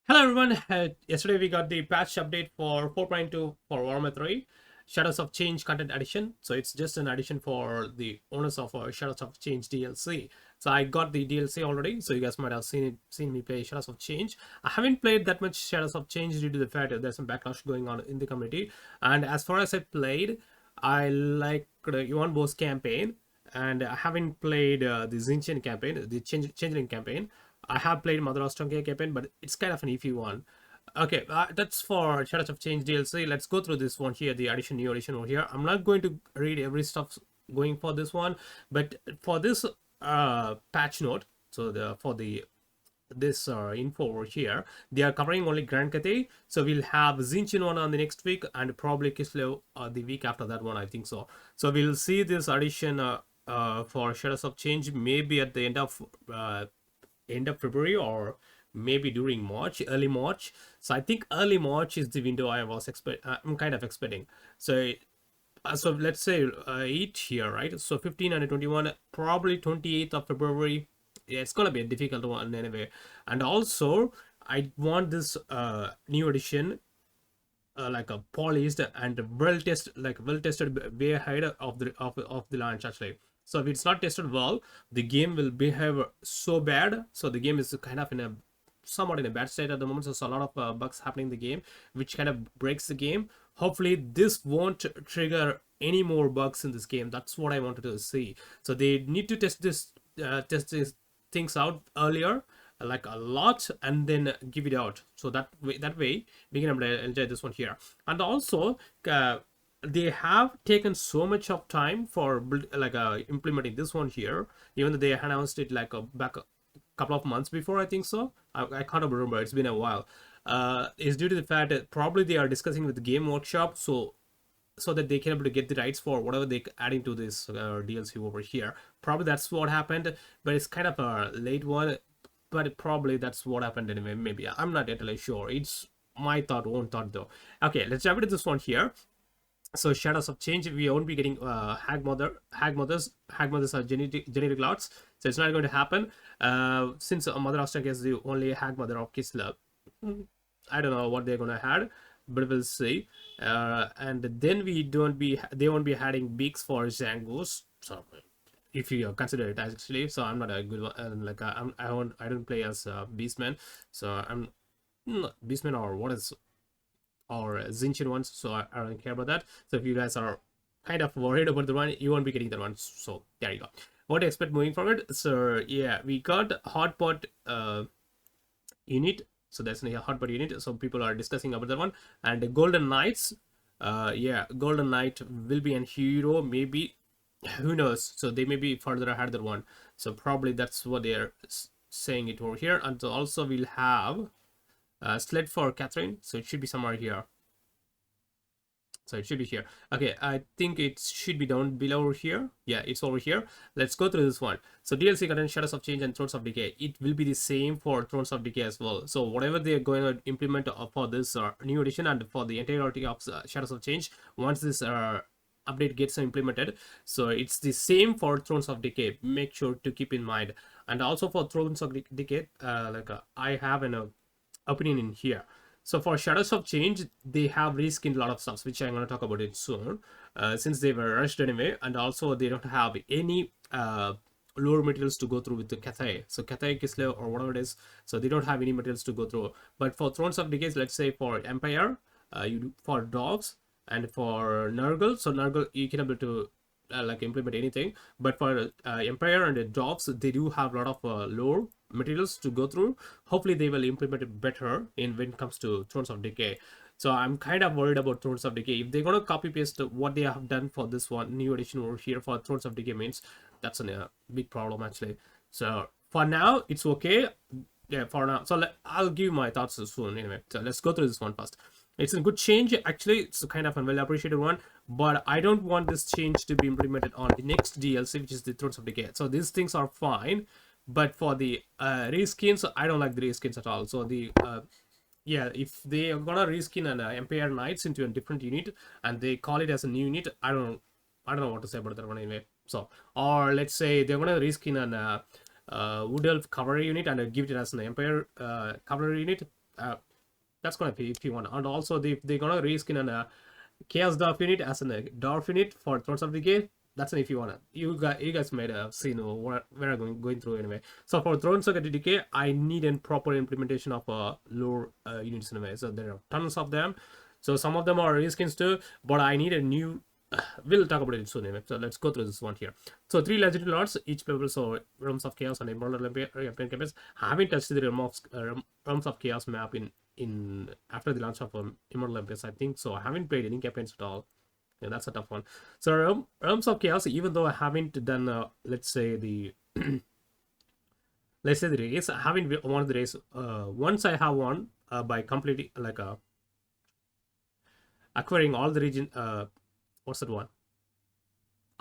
Hello everyone. Yesterday we got the patch update for 4.2 for Warhammer 3 Shadows of Change content addition. So it's just an addition for the owners of Shadows of Change DLC. So I got the DLC already, so you guys might have seen me play Shadows of Change. I haven't played that much Shadows of Change due to the fact that there's some backlash going on in the community. And as far as I played, I like the Yuan Boss campaign, and I haven't played the Tzeentch campaign, the Changeling campaign. I have played Mother Ostrangia campaign, but it's kind of an iffy one. Okay, that's for Shadows of Change DLC. Let's go through this one here, the new addition over here. I'm not going to read every stuff going for this one, but for this patch note, so the for the this info over here, they are covering only Grand Cathay. So we'll have Tzeentch one on the next week, and probably Kislev the week after that one, I think so. So we'll see this addition for Shadows of Change maybe at the end of February, or maybe during March, early March. So I think early March is the window I'm kind of expecting. So let's say 8 here, right? So 15 and 21, probably 28th of February. Yeah, it's gonna be a difficult one anyway. And also, I want this new edition like a polished and well tested way ahead of the launch actually. So if it's not tested well, the game will behave so bad. So the game is kind of somewhat in a bad state at the moment. So there's a lot of bugs happening in the game, which kind of breaks the game. Hopefully this won't trigger any more bugs in this game. That's what I wanted to see. So they need to test these things out earlier, like a lot, and then give it out. So that way we can enjoy this one here. And also they have taken so much of time for implementing this one here, even though they announced it like back a couple of months before, I think so. I can't remember, it's been a while. Is due to the fact that probably they are discussing with the game workshop, so that they can able to get the rights for whatever they adding to this DLC over here. Probably that's what happened, but it's kind of a late one. But probably that's what happened anyway. Maybe I'm not entirely sure. It's my own thought though. Okay, let's jump into this one here. So Shadows of Change, we won't be getting hag mothers are genetic lots, so it's not going to happen since Mother Ostrak is the only hag mother of Kislev. I don't know what they're gonna add, but we'll see. And then they won't be adding beaks for Zangos. So if you consider it actually, so I'm not a good one. Like I don't play as Beastman, so I'm not Beastman or what is or Tzeentch ones, so I don't care about that. So if you guys are kind of worried about the one, you won't be getting that one. So there you go. What to expect moving forward? So yeah, we got hotpot unit. So that's a hotpot unit. So people are discussing about that one. And the Golden Knights. Yeah, Golden Knight will be an hero, maybe. Who knows? So they may be further ahead than one. So probably that's what they're saying it over here. And also we'll have sled for Catherine, so it should be somewhere here. So it should be here. Okay, I think it should be down below here. Yeah, it's over here. Let's go through this one. So DLC content Shadows of Change and Thrones of Decay. It will be the same for Thrones of Decay as well. So whatever they are going to implement for this new edition and for the entirety of Shadows of Change, once this update gets implemented, so it's the same for Thrones of Decay. Make sure to keep in mind. And also for Thrones of Decay, I have an opinion in here. So for Shadows of Change, they have reskinned a lot of stuff, which I'm going to talk about it soon, since they were rushed anyway, and also they don't have any lore materials to go through with the Cathay. So Cathay, Kislev, or whatever it is, so they don't have any materials to go through. But for Thrones of Decay, let's say for Empire, you do for dogs, and for Nurgle, so Nurgle you can able to implement anything, but for Empire and dogs, they do have a lot of lore materials to go through. Hopefully they will implement it better when it comes to Thrones of Decay. So I'm kind of worried about Thrones of Decay. If they're gonna copy paste what they have done for this one new edition over here for Thrones of Decay, means that's a big problem actually. So for now it's okay. Yeah, for now. So I'll give my thoughts soon anyway. So let's go through this one first. It's a good change actually. It's kind of a well appreciated one, but I don't want this change to be implemented on the next DLC, which is the Thrones of Decay. So these things are fine, but for the reskins, I don't like the reskins at all. So the yeah, if they are gonna reskin an Empire Knights into a different unit and they call it as a new unit, I don't know what to say about that one anyway. So, or let's say they're gonna reskin an Wood Elf cavalry unit and give it as an Empire cavalry unit. That's gonna be if you want. And also they're gonna reskin an Chaos Dwarf unit as a Dwarf unit for Thrones of Decay. That's an if you wanna. You guys might have seen where I'm going through anyway. So for Thrones of Decay, I need a proper implementation of lore units anyway. So there are tons of them. So some of them are reskins too, but I need a new. We'll talk about it soon anyway. So let's go through this one here. So 3 legendary lords, each playable. So Realms of Chaos and Emerald campaigns. Haven't touched the Realms of Chaos map in after the launch of Immortal Olympus, I think. So I haven't played any campaigns at all. Yeah, that's a tough one. So Realms of Chaos, even though I haven't done let's say the race, I haven't won the race. Once I have won by completing like acquiring all the region. What's that one?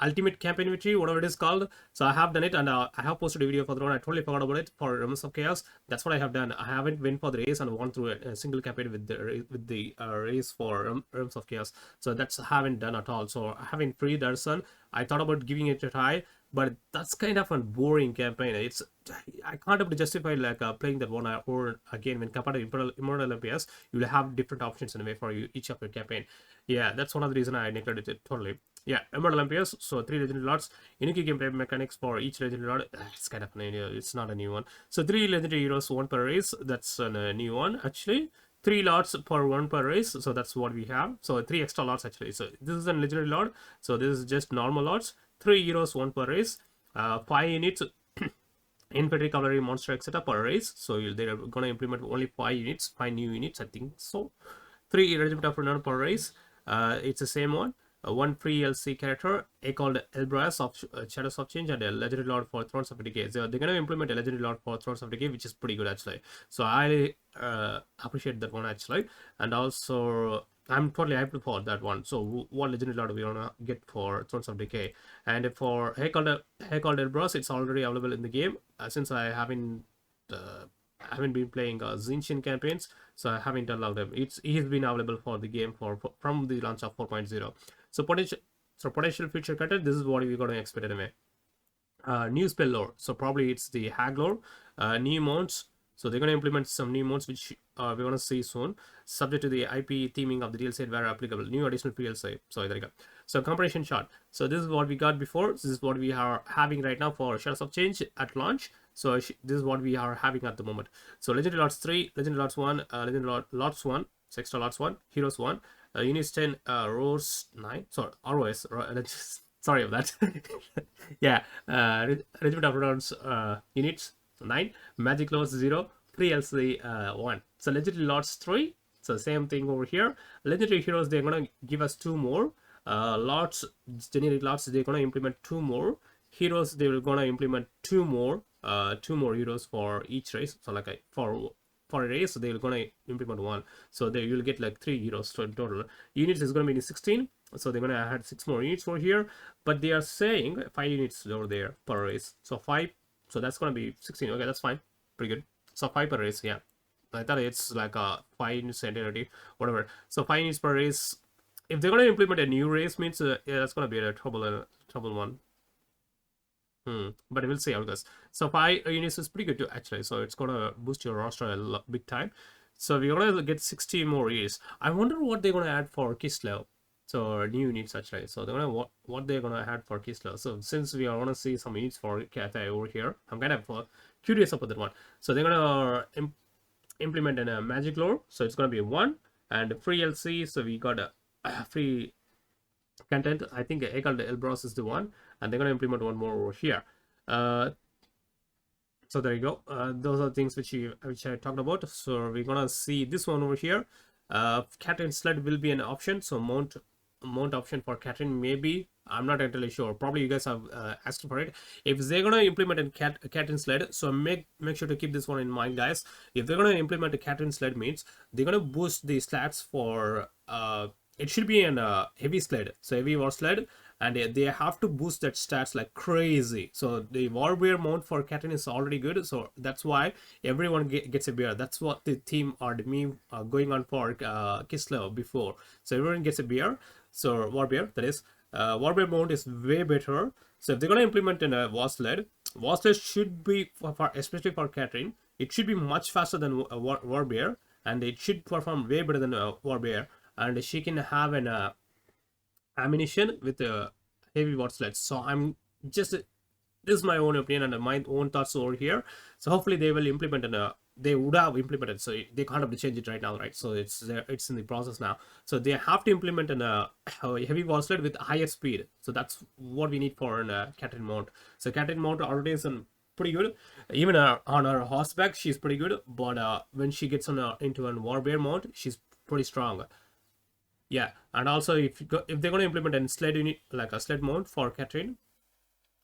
Ultimate campaign victory, whatever it is called. So I have done it, and I have posted a video for the one. I totally forgot about it for Realms of Chaos. That's what I have done. I haven't went for the race and won through a single campaign with the race for Realms of Chaos. So that's haven't done at all. So I haven't free Darson. I thought about giving it a try, but that's kind of a boring campaign. I can't able to justify like playing that one or again when compared to Immortal Olympus. You will have different options anyway for each of your campaign. Yeah, that's one of the reason I neglected it totally. Yeah, Immortal Olympus. So 3 legendary lords. Unique gameplay mechanics for each legendary lord. It's kind of new. It's not a new one. So 3 legendary heroes, 1 per race. That's a new one actually. 3 lords per 1 per race. So that's what we have. So 3 extra lords actually. So this is a legendary lord. So this is just normal lords. 3 heroes, 1 per race. 5 units. Infantry, cavalry, monster, etc. per race. So they're gonna implement only 5 units, 5 new units, I think so. 3 regiment of renown per race. It's the same one. 1 free LC character, a called Elbras of Shadows of Change, and a legendary lord for Thrones of Decay. So they're gonna implement a legendary lord for Thrones of Decay, which is pretty good actually. So I appreciate that one actually, and also I'm totally hyped for that one. So what legendary lord we wanna get for Thrones of Decay, and for a called Elbras, it's already available in the game since I haven't been playing Tzeentch campaigns, so I haven't unlocked him. He's been available for the game from the launch of 4.0. So potential future content. This is what we're gonna expect anyway. New spell lore. So probably it's the Hag lore. New mounts. So they're gonna implement some new mounts which we're gonna see soon, subject to the IP theming of the DLC where applicable. New additional DLC. So there you go. So comparison chart. So this is what we got before. This is what we are having right now for Shadows of Change at launch. So this is what we are having at the moment. So Legendary Lords 3, Legendary Lords 1, Legendary Lords 1, Extra Lords 1, Heroes 1, Units 10, Roars 9, sorry, ROS, sorry of that. Yeah, Regiment of Rounds units 9, Magic Lords 0, Free LC 1. So Legendary Lords 3, so same thing over here. Legendary Heroes, they're gonna give us 2 more. Lords, generic Lords, they're gonna implement 2 more. Heroes, they're gonna implement 2 more. 2 more heroes for each race. So like for a race, they're gonna implement 1. So you'll get like 3 heroes in total. Units is gonna be 16. So they're gonna add 6 more units over here. But they are saying 5 units over there per race. So 5. So that's gonna be 16. Okay, that's fine. Pretty good. So 5 per race. Yeah. I thought it's like 5 units entirety, whatever. So 5 units per race. If they're gonna implement a new race, means yeah, that's gonna be a trouble one. But we'll see how it goes. So 5 units is pretty good too actually. So it's gonna boost your roster a big time. So we're gonna get 60 more units. I wonder what they're gonna add for Kislev. So new units actually. So they're gonna what they're gonna add for Kislev. So since we are gonna see some units for Cathay over here, I'm kind of curious about that one. So they're gonna implement a magic lore. So it's gonna be 1 and free LC. So we got a free content. I think Egal Elbros is the one, and they're gonna implement 1 more over here. So there you go. Those are things which I talked about. So we're gonna see this one over here. Catherine sled will be an option. So mount option for Catherine, maybe. I'm not entirely sure. Probably you guys have asked for it. If they're gonna implement a Catherine sled, so make sure to keep this one in mind, guys. If they're gonna implement a Catherine sled, means they're gonna boost the stats for it should be an heavy sled, so heavy war sled, and they have to boost that stats like crazy. So the warbear mount for Catherine is already good, so that's why everyone gets a bear. That's what the theme or the meme going on for Kislev before. So everyone gets a bear. So warbear, that is warbear mount is way better. So if they're gonna implement in a war sled should be for especially for Catherine, it should be much faster than a warbear. and it should perform way better than Warbear. And she can have an ammunition with a heavy word sled. So I'm just, this is my own opinion and my own thoughts over here. So hopefully they will implement and they would have implemented, so they can't have to change it right now, right? So it's there, it's in the process now. So they have to implement an heavy wall sled with higher speed. So that's what we need for an Catherine mount. So Catherine mount already is pretty good. Even on her horseback she's pretty good, but when she gets on into an Warbear mount, she's pretty strong. Yeah, and also if they're going to implement a sled unit, like a sled mount for Catherine,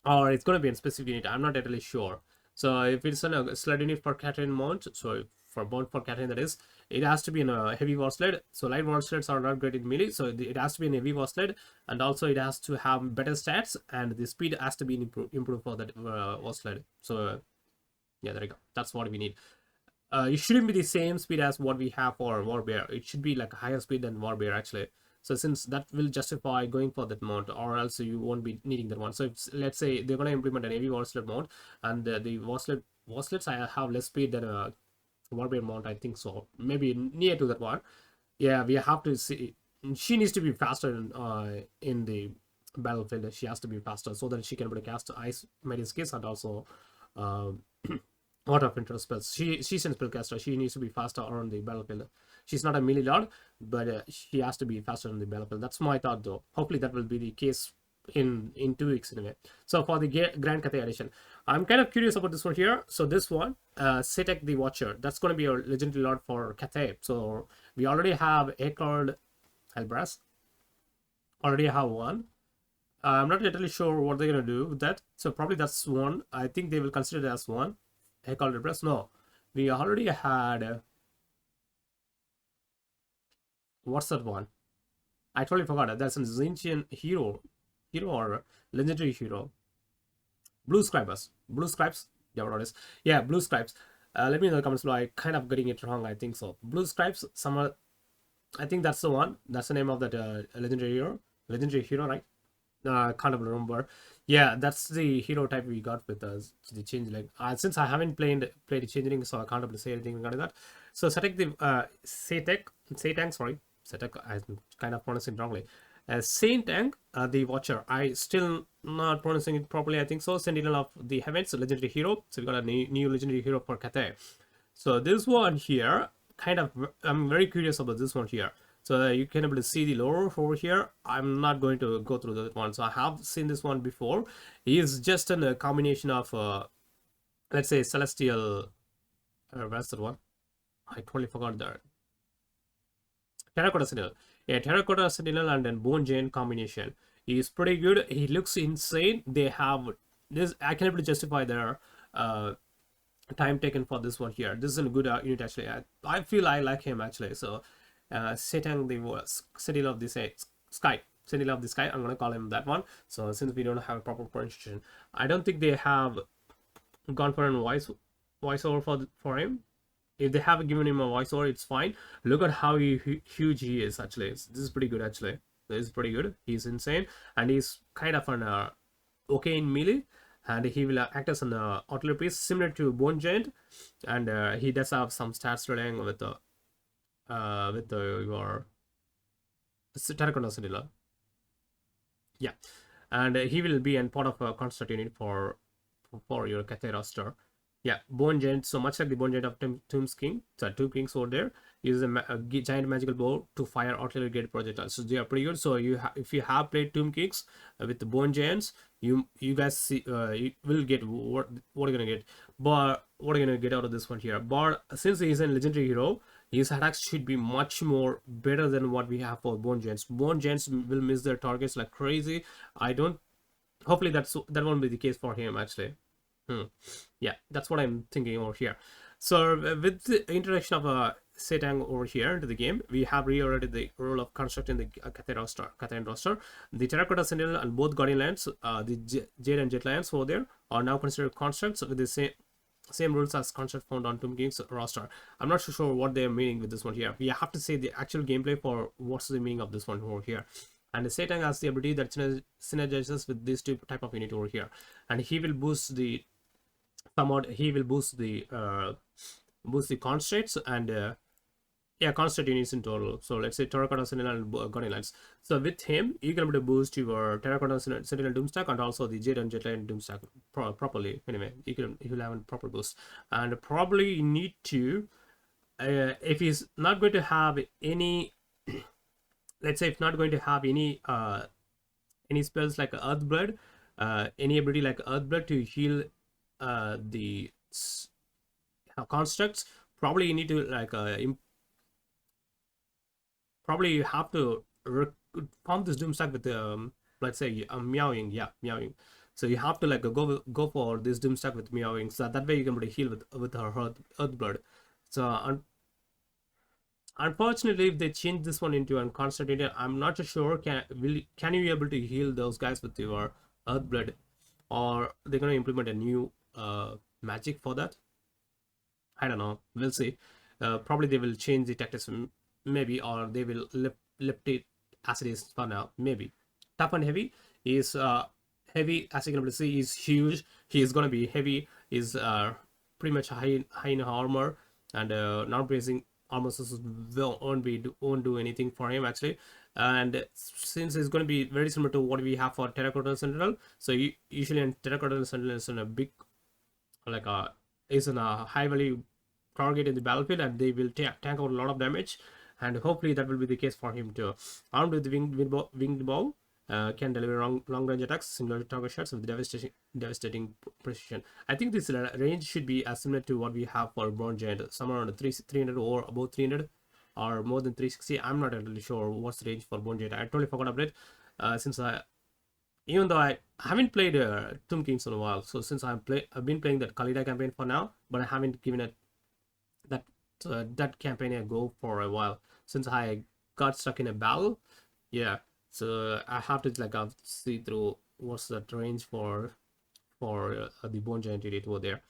or it's going to be a specific unit, I'm not entirely sure. So if it's a sled unit for Catherine mount, so for mount for Catherine, that is, it has to be in a heavy war sled. So light war sleds are not great in melee, so it has to be in a heavy war sled, and also it has to have better stats, and the speed has to be improved for that war sled. So yeah, there you go, that's what we need. It shouldn't be the same speed as what we have for Warbear. It should be like a higher speed than Warbear actually. So since that will justify going for that mount, or else you won't be needing that one. So if, let's say they're going to implement an heavy war sled mount, and the war sleds I have less speed than a Warbear mount, I think so, maybe near to that one. Yeah, we have to see, she needs to be faster in the battlefield. She has to be faster so that she can able to cast ice Metis Kiss, and also out of interest spells. She's a spellcaster. She needs to be faster on the battlefield. She's not a melee lord, but she has to be faster on the battlefield. That's my thought, though. Hopefully that will be the case in 2 weeks anyway. So for the Grand Cathay edition, I'm kind of curious about this one here. So this one, Tzeentch the Watcher, that's going to be a legendary lord for Cathay. So we already have a called Helbras. Already have one. I'm not entirely sure what they're going to do with that. So probably that's one. I think they will consider it as one. Called repress. No, we already had what's that one? I totally forgot. That's a Tzeentch hero or legendary hero. Blue Scribes. Yeah, what it is. Yeah, Blue Scribes. Let me know in the comments below. I kind of getting it wrong. I think so. Blue Scribes. Somewhere. I think that's the one. That's the name of that legendary hero. Right? I can't remember. Yeah, that's the hero type we got with us, the changeling. Since I haven't played the changeling, so I can't able to say anything regarding that. So Tzeentch the Tzeentch, sorry, Tzeentch, I'm kind of pronouncing it wrongly. Tzeentch the Watcher. I still not pronouncing it properly. I think so. Sentinel of the Heavens, legendary hero. So we got a new legendary hero for Cathay. So this one here, kind of, I'm very curious about this one here. So you can able to see the lore over here. I'm not going to go through that one. So I have seen this one before. He is just a combination of, let's say, celestial. Where's that one? I totally forgot that. Terracotta Sentinel. Yeah, Terracotta Sentinel and then Bone Giant combination. He is pretty good. He looks insane. They have this. I can able to justify their time taken for this one here. This is a good unit actually. I feel I like him actually. So. Satan the Sentinel of the Sky. Sentinel of the Sky, I'm gonna call him that one. So since we don't have a proper pronunciation, I don't think they have gone for a voiceover for him. If they have given him a voiceover, it's fine. Look at how huge he is actually. This is pretty good actually. This is pretty good. He's insane, and he's kind of an okay in melee, and he will act as an artillery piece similar to Bone Giant, and he does have some stats relying with your Terracotta Sentinel. Yeah, and he will be an part of a construct unit for your Cathay roster. Yeah, Bone Giant. So much like the Bone Giant of Tomb's King, so Tomb Kings over there, is a giant magical bow to fire artillery grade projectiles. So they are pretty good. So if you have played Tomb Kings with the Bone Giants, you guys see you will get what are you gonna get. But what are you gonna get out of this one here? But since he is a legendary hero, his attacks should be much more better than what we have for Bone Giants. Bone Giants will miss their targets like crazy. Hopefully that won't be the case for him actually. Yeah, that's what I'm thinking over here. So with the introduction of Tzeentch over here into the game, we have reiterated the role of constructing the Cathay roster. The Terracotta Sentinel and both Guardian Lands, the Jade and Jet Lions over there, are now considered constructs with the same rules as construct found on Tomb King's roster. I'm not so sure what they're meaning with this one here. We have to say the actual gameplay for what's the meaning of this one over here. And the Tzeentch has the ability that synergizes with this type of unit over here, and he will boost the boost the constructs, and yeah, constant units in total. So let's say Terracotta Sentinel and Guardian Knights. So with him, you can be able to boost your Terracotta Sentinel Doomstack and also the Jade and Jetline Doomstack properly. Anyway, you will have a proper boost, and probably you need to, if he's not going to have any, let's say if not going to have any spells like Earthblood, any ability like Earthblood to heal the constructs, probably you need to like probably you have to pump this Doomstack with let's say meowing, yeah, meowing. So you have to like go for this Doomstack with meowing, so that way you can be able to heal with her Earthblood. So unfortunately, if they change this one into a constant area, I'm not sure can you be able to heal those guys with your Earthblood, or they're gonna implement a new magic for that. I don't know. We'll see. Probably they will change the tactics, maybe, or they will lift it as it is for now. Maybe. Tough and heavy is heavy, as you can see, is huge. He is gonna be heavy. Is pretty much high in armor, and non-bracing armor won't do anything for him actually. And since it's going to be very similar to what we have for Terracotta Sentinel, so usually in Terracotta Sentinel is in a big, like a, is in a high value target in the battlefield, and they will tank out a lot of damage, and hopefully that will be the case for him too. Armed with the winged bow, can deliver long range attacks similar to target shots with devastating precision. I think this range should be as similar to what we have for Bronze Giant, somewhere around 300 or above 300 or more than 360. I'm not really sure what's the range for Bronze Giant. I totally forgot about it, since even though I haven't played Tomb Kings in a while. So since I've been playing that Khalida campaign for now, but I haven't given it that campaign a go for a while since I got stuck in a battle. Yeah, so I have to like see through what's that range for the Bone Giant unit over there.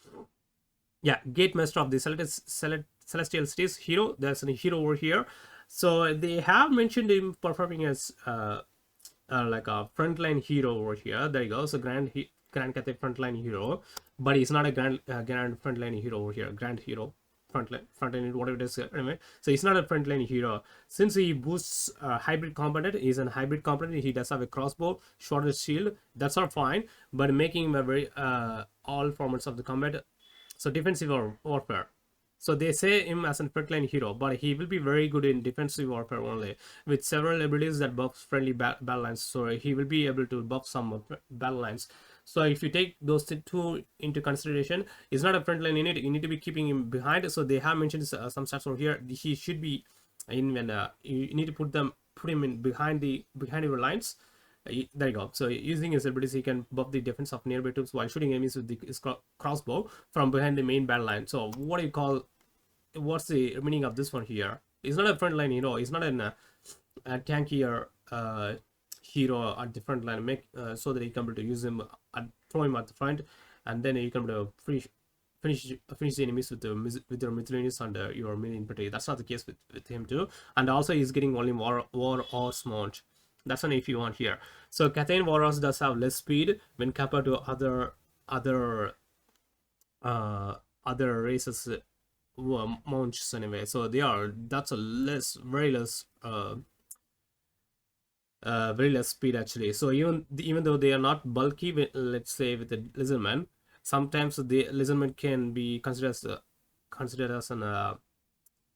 Yeah, Gate Master of the Celestial Cities hero. There's a hero over here. So they have mentioned him performing as like a frontline hero over here. There you go. So Grand Cathay frontline hero, but he's not a grand frontline hero over here. Grand hero frontline, whatever it is. Anyway, so he's not a frontline hero since he boosts hybrid component. He's a hybrid component. He does have a crossbow, shorter shield. That's all fine, but making him a very all formats of the combat. So defensive warfare. So they say him as a frontline hero, but he will be very good in defensive warfare only, with several abilities that buff friendly battle lines. So he will be able to buff some battle lines. So if you take those two into consideration, he's not a frontline unit. You need to be keeping him behind. So they have mentioned some stats over here. He should be in when you need to put him in behind your lines. There you go. So using his abilities, he can buff the defense of nearby troops while shooting enemies with his crossbow from behind the main battle line. So what do you call? What's the meaning of this one here? He's not a frontline hero. He's not a tankier hero at the front line. So that you can be able to use him and throw him at the front, and then you can be able to finish the enemies with your miscellaneous and your main infantry. That's not the case with him too. And also he's getting only war horse mount. That's an if you want here. So Cathay Warhorse does have less speed when compared to other races mounts anyway. So that's very less speed actually. So even though they are not bulky, let's say with the lizardman, sometimes the lizardman can be considered as an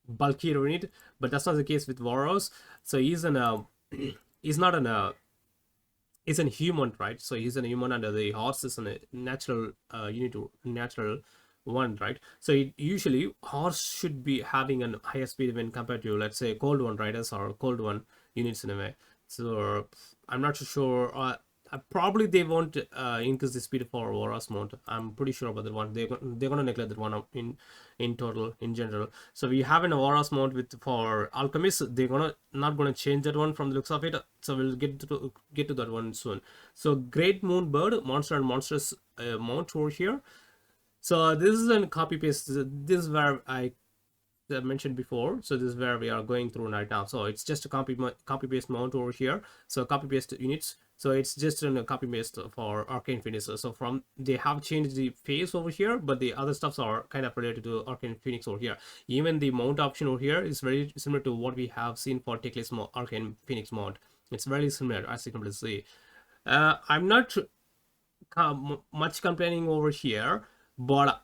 bulky unit, but that's not the case with Warhorse. So he's a human, right? So he's a human, and the horse is a natural natural one, right? So usually horse should be having a higher speed when compared to, let's say, cold one riders or cold one units in a way. So I'm not sure. Probably they won't increase the speed for Warhorse mount. I'm pretty sure about that one. They're gonna neglect that one in total, in general. So we have a Warhorse mount for alchemists. They're not gonna change that one from the looks of it. So we'll get to that one soon. So Great Moon Bird monster and monstrous mount over here. So this is a copy paste. This is where I mentioned before. So this is where we are going through right now. So it's just a copy paste mount over here. So copy paste units So it's just a copy paste for Arcane Phoenix. So from they have changed the face over here, but the other stuffs are kind of related to Arcane Phoenix over here. Even the mount option over here is very similar to what we have seen for Techless Arcane Phoenix mount. It's very similar, as you can see. I'm not much complaining over here, but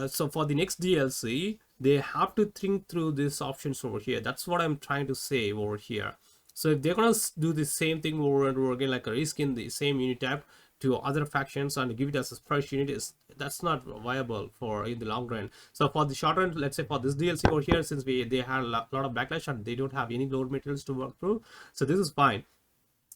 so for the next DLC they have to think through these options over here. That's what I'm trying to say over here. So if they're gonna do the same thing over and over again, like a reskin the same unit type to other factions and give it as a fresh unit, that's not viable for in the long run. So for the short run, let's say for this DLC over here, since they had a lot of backlash and they don't have any load materials to work through, so this is fine.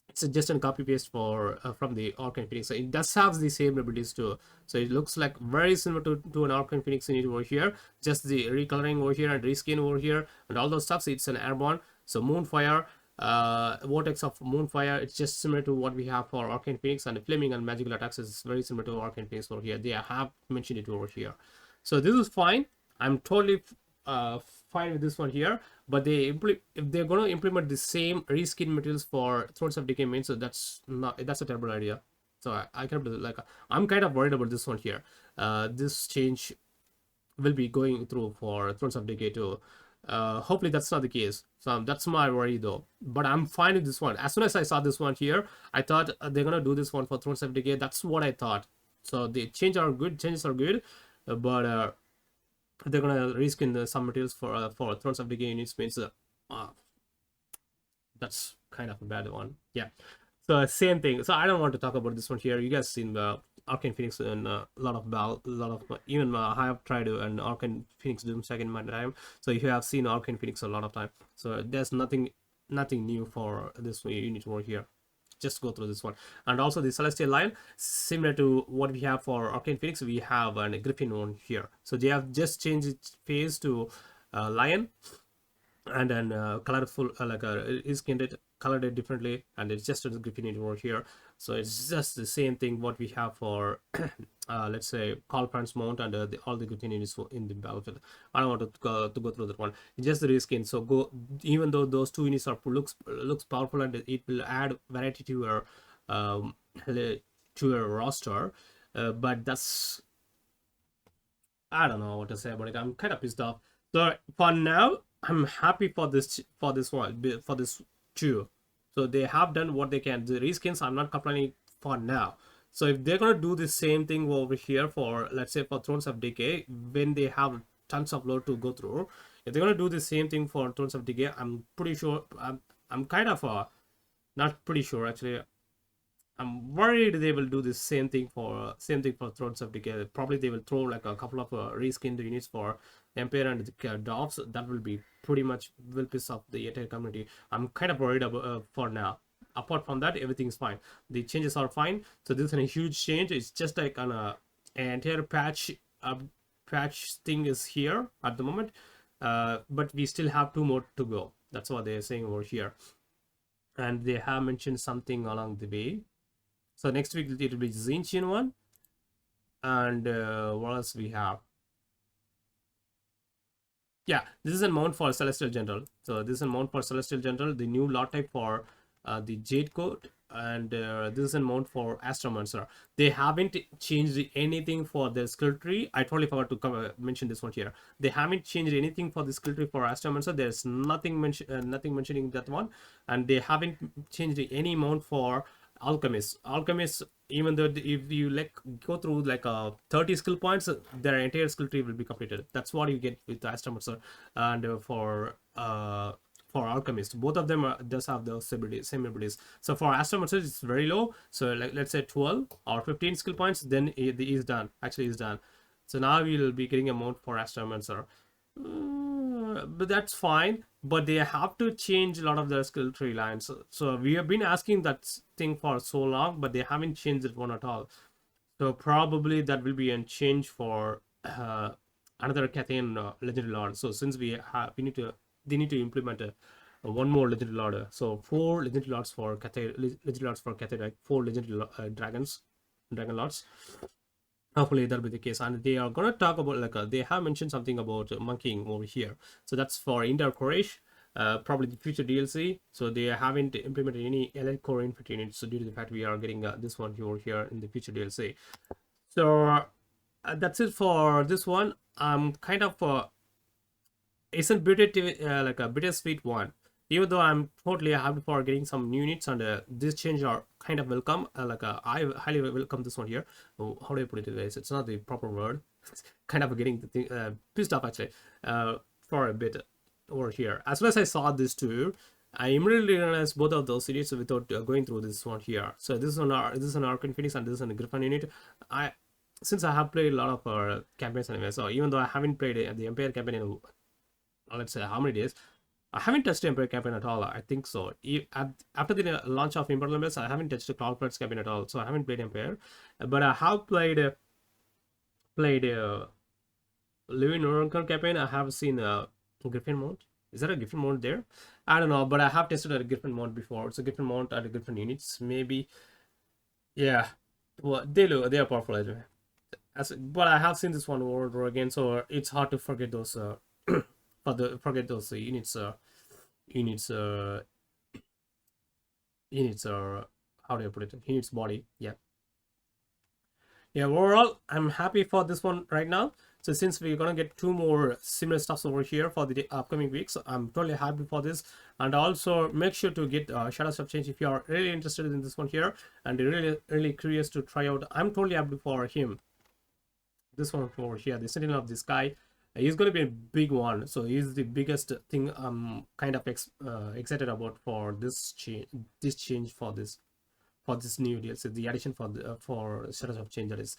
It's just a copy paste for from the Arcane Phoenix. So it does have the same abilities too. So it looks like very similar to an Arcane Phoenix unit over here. Just the recoloring over here and reskin over here and all those stuff. So it's an airborne. So Moonfire, vortex of Moonfire. It's just similar to what we have for Arcane Phoenix, and the flaming and magical attacks is very similar to Arcane Phoenix over here. They have mentioned it over here. So this is fine. I'm totally fine with this one here. But if they're going to implement the same reskin materials for Thrones of Decay main, so that's a terrible idea. So I can't like, I'm kind of worried about this one here. This change will be going through for Thrones of Decay too. Hopefully that's not the case. So that's my worry though. But I'm fine with this one. As soon as I saw this one here, I thought they're gonna do this one for Thrones of Decay. That's what I thought. So the changes are good, but they're gonna reskin some materials for Thrones of Decay units, means that's kind of a bad one. Yeah. So same thing. So I don't want to talk about this one here. You guys seen the Arcane Phoenix and a lot of even I have tried to an Arcane Phoenix Doomstack in my time. So you have seen Arcane Phoenix a lot of time. So there's nothing new for this unit over here. Just go through this one. And also the Celestial Lion, similar to what we have for Arcane Phoenix, we have a Griffin one here. So they have just changed its face to lion, and then colorful is colored it differently, and it's just a Griffin over here. So it's just the same thing what we have for let's say Colpran's mount and all the Griffin units in the battlefield. I don't want to go through that one. It's just the reskin. So even though those two units are looks powerful, and it will add variety to your roster, but that's, I don't know what to say about it. I'm kind of pissed off. So for now, I'm happy for this two. So they have done what they can. The reskins, I'm not complaining for now. So if they're gonna do the same thing over here for, let's say, for Thrones of Decay, when they have tons of load to go through, if they're gonna do the same thing for Thrones of Decay, I'm pretty sure. I'm kind of not pretty sure actually. I'm worried they will do the same thing for Thrones of Decay. Probably they will throw like a couple of reskinned units for Empire and the Dogs. That will be pretty much will piss off the entire community. I'm kind of worried about for now. Apart from that, everything is fine. The changes are fine. So this is a huge change. It's just like an entire patch thing is here at the moment, but we still have 2 more to go. That's what they're saying over here, and they have mentioned something along the way. So next week it will be Tzeentch one, and what else we have? Yeah, this is a mount for Celestial General. So this is a mount for Celestial General, the new lot type for the Jade Coat, and this is a mount for Astromancer. They haven't changed anything for the skill tree. I totally forgot to mention this one here. They haven't changed anything for the skill tree for Astromancer. There's nothing mentioning that one, and they haven't changed any mount for Alchemist. Even though if you go through like 30 skill points, their entire skill tree will be completed. That's what you get with the Astromancer. And for Alchemist, both of them does have those same abilities. So for Astromancer, it's very low. So like let's say 12 or 15 skill points, then it is done. Actually, is done. So now we will be getting a mount for Astromancer. But that's fine, but they have to change a lot of their skill tree lines. So we have been asking that thing for so long, but they haven't changed it one at all. So probably that will be a change for another Cathayan legendary lord. So since they need to implement one more legendary lord. So 4 legendary lords for Cathay, like 4 legendary dragon lords. Hopefully that'll be the case, and they are gonna talk about they have mentioned something about monkeying over here. So that's for Indar Quraysh. probably the future DLC. So they haven't implemented any elite core infantry units, so due to the fact we are getting this one over here in the future DLC. So that's it for this one. I'm kind of isn't like a bittersweet one. Even though I'm totally happy for getting some new units, and this change are kind of welcome. I highly welcome this one here. Oh, how do I put it, guys? It's not the proper word. Kind of getting the thing pissed off actually for a bit over here. As soon as I saw this two, I immediately realized both of those units without going through this one here. So this is an Arc Phoenix and this is a Griffin unit. Since I have played a lot of campaigns anyway, so even though I haven't played the Empire campaign in let's say how many days, I haven't touched Empire campaign at all. I think so. After the launch of Imperial Empires, I haven't touched the Cloud Floods campaign at all. So I haven't played Empire, but I have played Living Oracle campaign. I have seen Griffin mode. Is there a Griffin mode there? I don't know, but I have tested a Griffin mode before. It's a Griffin mode at a Griffin units, maybe. Yeah, well, they are powerful as well. But I have seen this one over again, so it's hard to forget those. Forget those units. Units. Units. How do I put it? Units body. Yeah. Yeah. Overall, I'm happy for this one right now. So since we're gonna get two more similar stuffs over here for the upcoming weeks, I'm totally happy for this. And also make sure to get Shadows of Change if you are really interested in this one here and really curious to try out. I'm totally happy for him. This one over here, the Sentinel of the Sky. He's going to be a big one, so he's the biggest thing I'm kind of excited about for this change for this new DLC, the addition for Shadows of Change, that is.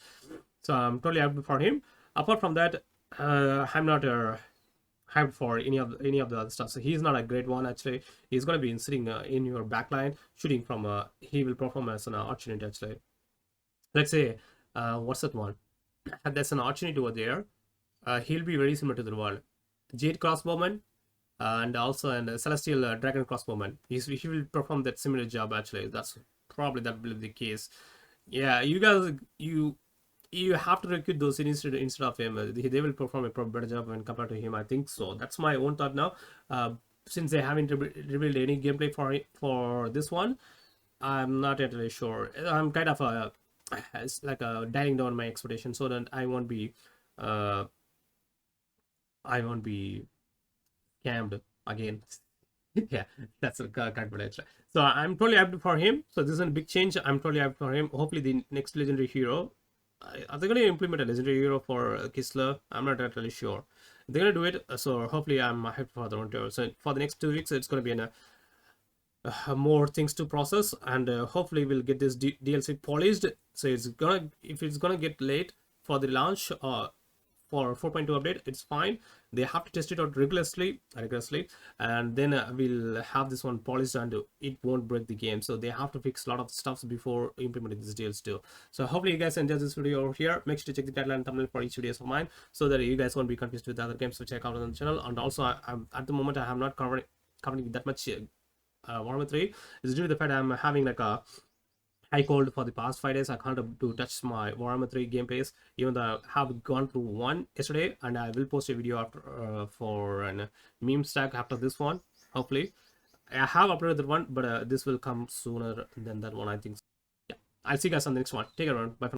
So I'm totally happy for him. Apart from that, I'm not hyped for any of the other stuff. So he's not a great one actually. He's going to be sitting in your backline shooting from. He will perform as an archer actually. Let's say what's that one? There's an archer over there. He'll be very similar to the world. Jade crossbowman and also a celestial dragon crossbowman. He will perform that similar job actually. That will be the case. Yeah, you guys, you have to recruit those instead of him. They will perform a better job when compared to him. I think so. That's my own thought now. Since they haven't revealed any gameplay for this one, I'm not entirely sure. I'm kind of it's like dialing down my expectations so that I won't be scammed again. Yeah, that's a correct word. So I'm totally happy for him. So this is a big change. I'm totally happy for him. Hopefully the next legendary hero, are they going to implement a legendary hero for Kislev? I'm not really sure. They're going to do it. So hopefully I'm happy for the one too. So for the next 2 weeks, it's going to be more things to process, and hopefully we'll get this DLC polished. So if it's gonna get late for the launch for 4.2 update, it's fine. They have to test it out rigorously, and then we'll have this one polished and it won't break the game. So they have to fix a lot of stuff before implementing this DLC too. So hopefully you guys enjoyed this video over here. Make sure to check the title and thumbnail for each video of mine so that you guys won't be confused with the other games to check out on the channel. And also I'm at the moment I have not covering that much Warhammer 3. Is due to the fact I'm having like a high cold for the past 5 days. I can't do touch my Warhammer 3 gameplays, even though I have gone through one yesterday, and I will post a video after for an meme stack after this one. Hopefully I have uploaded that one, but this will come sooner than that one, I think. Yeah, I'll see you guys on the next one. Take care, everyone. Bye for now.